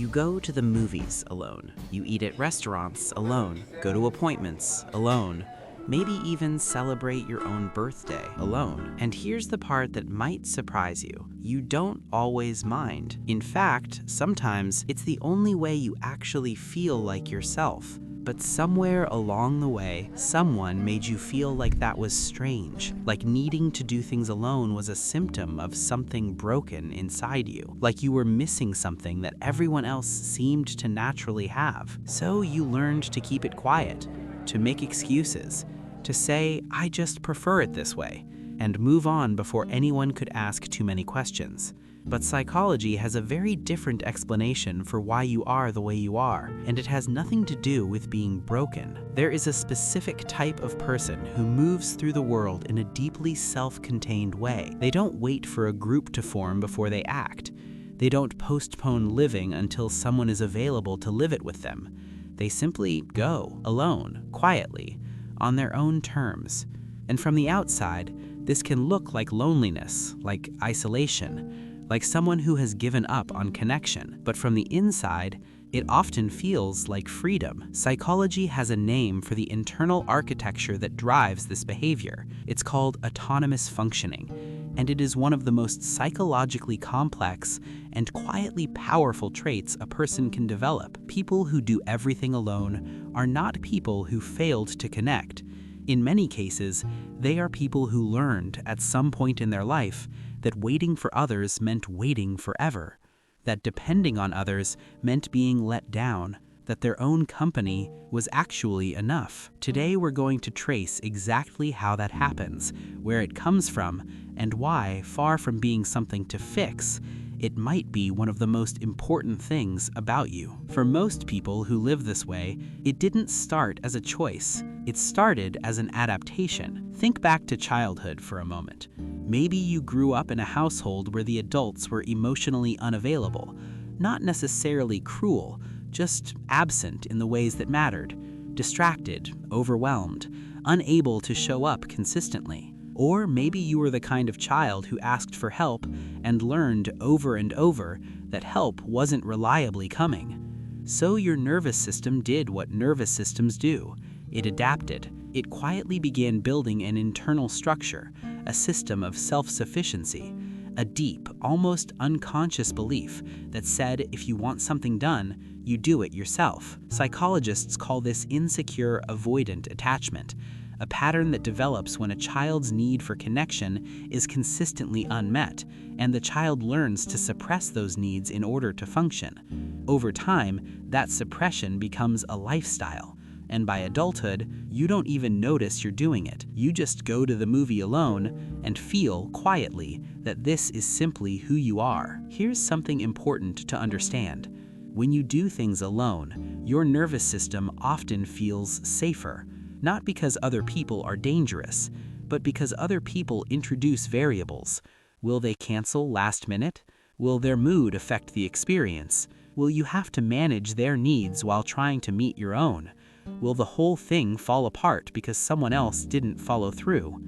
You go to the movies alone. You eat at restaurants alone. Go to appointments alone. Maybe even celebrate your own birthday alone. And here's the part that might surprise you. You don't always mind. In fact, sometimes it's the only way you actually feel like yourself. But somewhere along the way, someone made you feel like that was strange, like needing to do things alone was a symptom of something broken inside you, like you were missing something that everyone else seemed to naturally have. So you learned to keep it quiet, to make excuses, to say, "I just prefer it this way," and move on before anyone could ask too many questions. But psychology has a very different explanation for why you are the way you are, and it has nothing to do with being broken. There is a specific type of person who moves through the world in a deeply self-contained way. They don't wait for a group to form before they act. They don't postpone living until someone is available to live it with them. They simply go, alone, quietly, on their own terms. And from the outside, this can look like loneliness, like isolation, like someone who has given up on connection. But from the inside, it often feels like freedom. Psychology has a name for the internal architecture that drives this behavior. It's called autonomous functioning, and it is one of the most psychologically complex and quietly powerful traits a person can develop. People who do everything alone are not people who failed to connect. In many cases, they are people who learned at some point in their life that waiting for others meant waiting forever, that depending on others meant being let down, that their own company was actually enough. Today we're going to trace exactly how that happens, where it comes from, and why, far from being something to fix, it might be one of the most important things about you. For most people who live this way, it didn't start as a choice. It started as an adaptation. Think back to childhood for a moment. Maybe you grew up in a household where the adults were emotionally unavailable, not necessarily cruel, just absent in the ways that mattered, distracted, overwhelmed, unable to show up consistently. Or maybe you were the kind of child who asked for help and learned over and over that help wasn't reliably coming. So your nervous system did what nervous systems do. It adapted. It quietly began building an internal structure, a system of self-sufficiency, a deep, almost unconscious belief that said if you want something done, you do it yourself. Psychologists call this insecure avoidant attachment, a pattern that develops when a child's need for connection is consistently unmet, and the child learns to suppress those needs in order to function. Over time, that suppression becomes a lifestyle. And by adulthood, you don't even notice you're doing it. You just go to the movie alone and feel quietly that this is simply who you are. Here's something important to understand. When you do things alone, your nervous system often feels safer, not because other people are dangerous, but because other people introduce variables. Will they cancel last minute? Will their mood affect the experience? Will you have to manage their needs while trying to meet your own? Will the whole thing fall apart because someone else didn't follow through?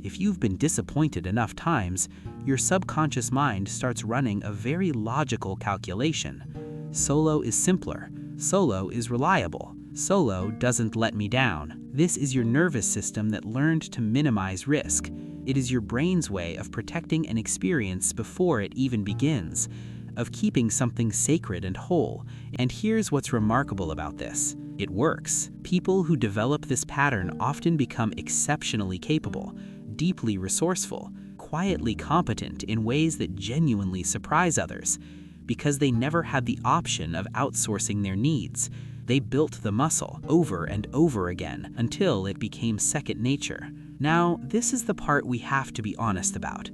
If you've been disappointed enough times, your subconscious mind starts running a very logical calculation. Solo is simpler. Solo is reliable. Solo doesn't let me down. This is your nervous system that learned to minimize risk. It is your brain's way of protecting an experience before it even begins, of keeping something sacred and whole. And here's what's remarkable about this. It works. People who develop this pattern often become exceptionally capable, deeply resourceful, quietly competent in ways that genuinely surprise others, because they never had the option of outsourcing their needs. They built the muscle over and over again until it became second nature. Now, this is the part we have to be honest about,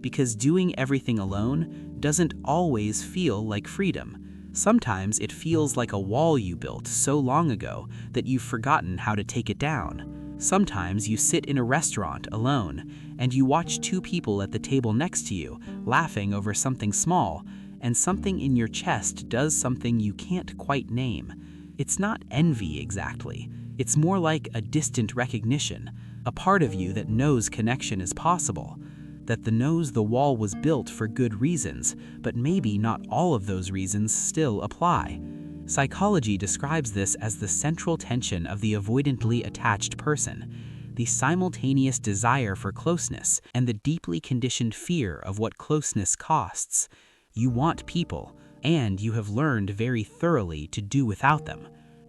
because doing everything alone doesn't always feel like freedom. Sometimes it feels like a wall you built so long ago that you've forgotten how to take it down. Sometimes you sit in a restaurant alone and you watch two people at the table next to you laughing over something small, and something in your chest does something you can't quite name. It's not envy exactly. It's more like a distant recognition, a part of you that knows connection is possible. that knows the wall was built for good reasons, but maybe not all of those reasons still apply. Psychology describes this as the central tension of the avoidantly attached person, the simultaneous desire for closeness and the deeply conditioned fear of what closeness costs. You want people, and you have learned very thoroughly to do without them.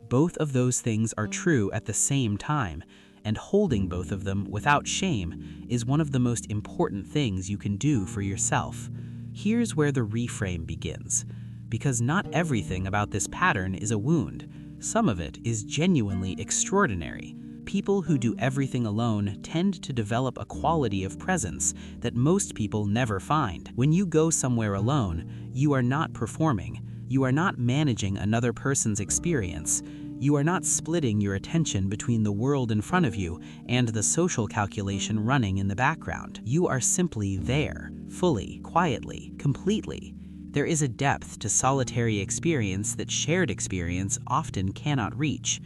Both of those things are true at the same time, and holding both of them without shame is one of the most important things you can do for yourself. Here's where the reframe begins. Because not everything about this pattern is a wound. Some of it is genuinely extraordinary. People who do everything alone tend to develop a quality of presence that most people never find. When you go somewhere alone, you are not performing. You are not managing another person's experience. You are not splitting your attention between the world in front of you and the social calculation running in the background. You are simply there, fully, quietly, completely. There is a depth to solitary experience that shared experience often cannot reach.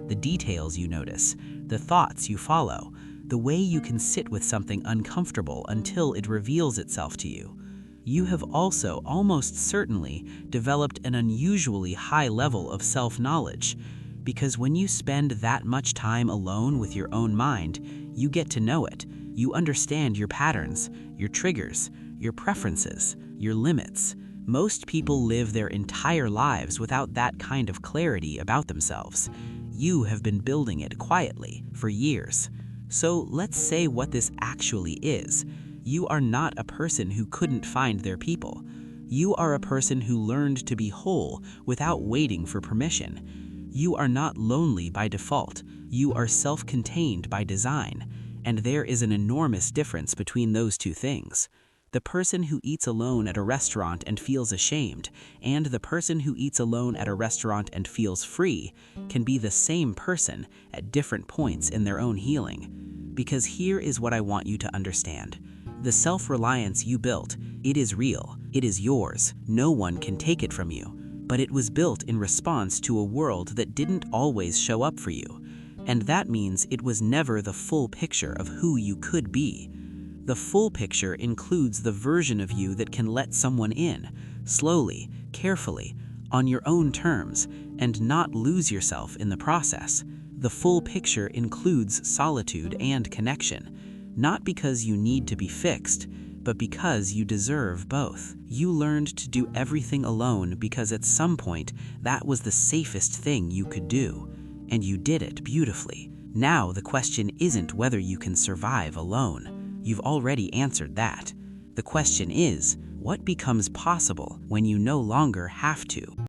The details you notice, the thoughts you follow, the way you can sit with something uncomfortable until it reveals itself to you. You have also almost certainly developed an unusually high level of self-knowledge, because when you spend that much time alone with your own mind, you get to know it. You understand your patterns, your triggers, your preferences, your limits. Most people live their entire lives without that kind of clarity about themselves. You have been building it quietly for years. So let's say what this actually is. You are not a person who couldn't find their people. You are a person who learned to be whole without waiting for permission. You are not lonely by default. You are self-contained by design. And there is an enormous difference between those two things. The person who eats alone at a restaurant and feels ashamed, and the person who eats alone at a restaurant and feels free, can be the same person at different points in their own healing. Because here is what I want you to understand. The self-reliance you built, it is real, it is yours, no one can take it from you. But it was built in response to a world that didn't always show up for you. And that means it was never the full picture of who you could be. The full picture includes the version of you that can let someone in, slowly, carefully, on your own terms, and not lose yourself in the process. The full picture includes solitude and connection, not because you need to be fixed, but because you deserve both. You learned to do everything alone because at some point that was the safest thing you could do, and you did it beautifully. Now the question isn't whether you can survive alone. You've already answered that. The question is, what becomes possible when you no longer have to?